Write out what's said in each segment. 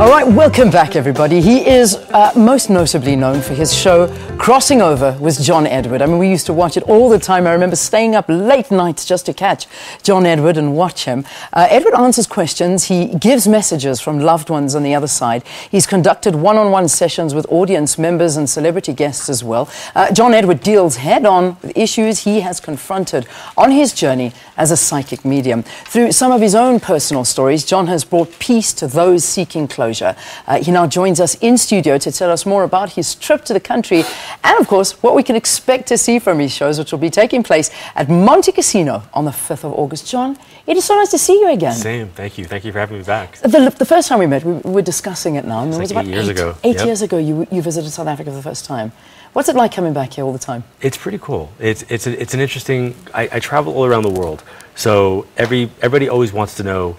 All right, welcome back, everybody. He is most notably known for his show Crossing Over with John Edward. I mean, we used to watch it all the time. I remember staying up late nights just to catch John Edward and watch him. Edward answers questions. He gives messages from loved ones on the other side. He's conducted one-on-one sessions with audience members and celebrity guests as well. John Edward deals head-on with issues he has confronted on his journey as a psychic medium. Through some of his own personal stories, John has brought peace to those seeking closure. He now joins us in studio to tell us more about his trip to the country and, of course, what we can expect to see from his shows, which will be taking place at Montecasino on the 5th of August. John, it is so nice to see you again. Same. Thank you. Thank you for having me back. The first time we met, we were discussing it now. I mean, it was like about 8 years ago. 8 years ago you visited South Africa for the first time. What's it like coming back here all the time? It's pretty cool. It's an interesting... I travel all around the world, so everybody always wants to know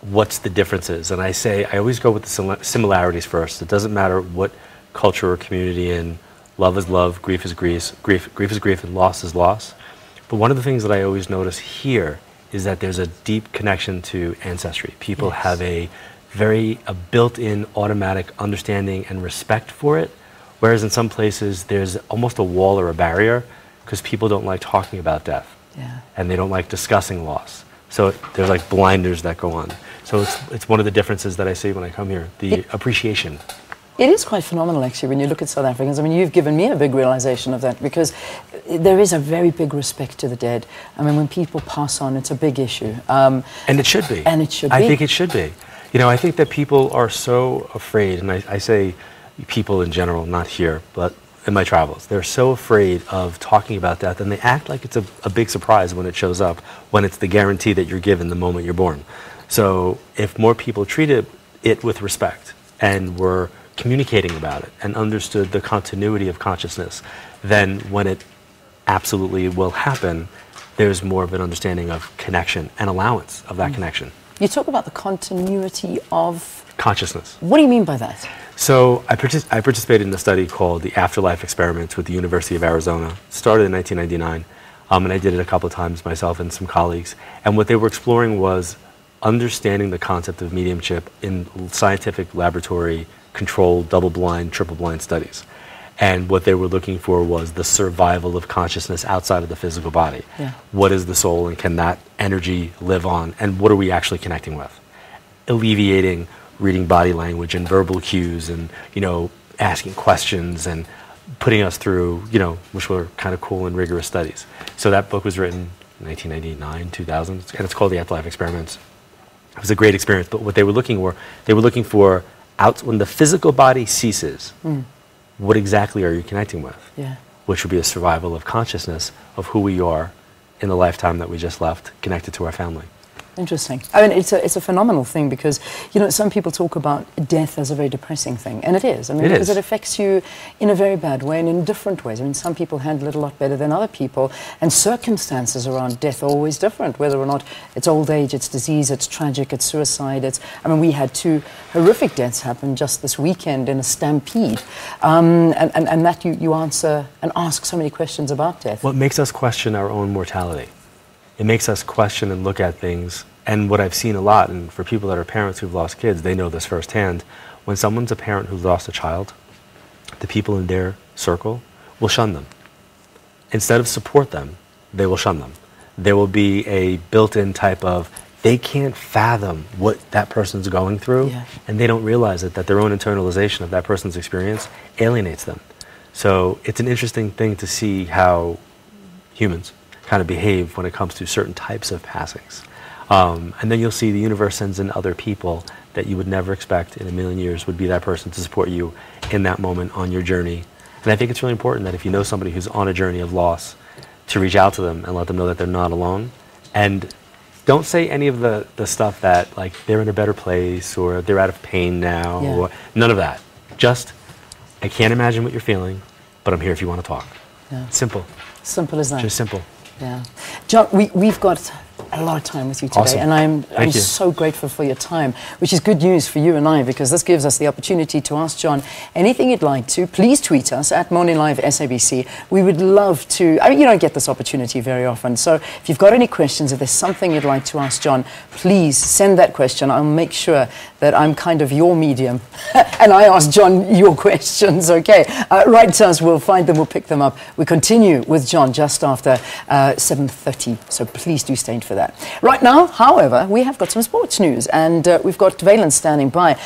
what's the differences, and I always go with the similarities first. It doesn't matter what culture or community in. Love is love, grief is grief, grief is grief, and loss is loss. But one of the things that I always notice here is that there's a deep connection to ancestry. People have a built-in automatic understanding and respect for it, whereas in some places there's almost a wall or a barrier because people don't like talking about death, and they don't like discussing loss. So there's like blinders that go on. So it's one of the differences that I see when I come here, the appreciation. It is quite phenomenal, actually, when you look at South Africans. I mean, you've given me a big realization of that because there is a very big respect to the dead. I mean, when people pass on, it's a big issue. And it should be. And it should be. I think it should be. You know, I think that people are so afraid, and I say people in general, not here, but in my travels, they're so afraid of talking about death, and they act like it's a big surprise when it shows up, when it's the guarantee that you're given the moment you're born. So if more people treated it with respect and were communicating about it and understood the continuity of consciousness, then when it absolutely will happen, there's more of an understanding of connection and allowance of that connection. You talk about the continuity of consciousness. What do you mean by that? So I participated in a study called the Afterlife Experiments with the University of Arizona. It started in 1999, and I did it a couple of times myself and some colleagues. And what they were exploring was understanding the concept of mediumship in scientific laboratory controlled double-blind, triple-blind studies. And what they were looking for was the survival of consciousness outside of the physical body. What is the soul, and can that energy live on? And what are we actually connecting with? Alleviating reading body language and verbal cues and, you know, asking questions and putting us through, you know, which were kind of cool and rigorous studies. So that book was written in 1999, 2000, and it's called The Afterlife Experiments. It was a great experience, but what they were looking for, when the physical body ceases, what exactly are you connecting with? Which would be a survival of consciousness of who we are in the lifetime that we just left, connected to our family. Interesting. I mean, it's a phenomenal thing because, you know, some people talk about death as a very depressing thing, and it is. I mean, because it affects you in a very bad way and in different ways. I mean, some people handle it a lot better than other people, and circumstances around death are always different, whether or not it's old age, it's disease, it's tragic, it's suicide. I mean, we had 2 horrific deaths happen just this weekend in a stampede, and that you answer and ask so many questions about death. What makes us question our own mortality? It makes us question and look at things. And what I've seen a lot, and for people that are parents who've lost kids, they know this firsthand. When someone's a parent who's lost a child, the people in their circle will shun them. Instead of support them, they will shun them. There will be a built-in type of, they can't fathom what that person's going through, and they don't realize it, that their own internalization of that person's experience alienates them. So it's an interesting thing to see how humans kind of behave when it comes to certain types of passings. And then you'll see the universe sends in other people that you would never expect in a million years would be that person to support you in that moment on your journey. And I think it's really important that if you know somebody who's on a journey of loss, to reach out to them and let them know that they're not alone. And don't say any of the stuff that, like, they're in a better place or they're out of pain now, or none of that. Just, I can't imagine what you're feeling, but I'm here if you want to talk. Simple. Simple as that. Just simple. John, we've got a lot of time with you today, Awesome. and I'm Thank you. so grateful for your time, which is good news for you and I, because this gives us the opportunity to ask John anything you'd like to. Please tweet us at Morning Live SABC. We would love to. I mean, you don't get this opportunity very often, so if you've got any questions, if there's something you'd like to ask John, please send that question. I'll make sure that I'm kind of your medium and I ask John your questions. Okay, write to us, we'll find them, we'll pick them up. We continue with John just after 7:30, so please do stay for that. Right now, however, we have got some sports news, and we've got Valence standing by.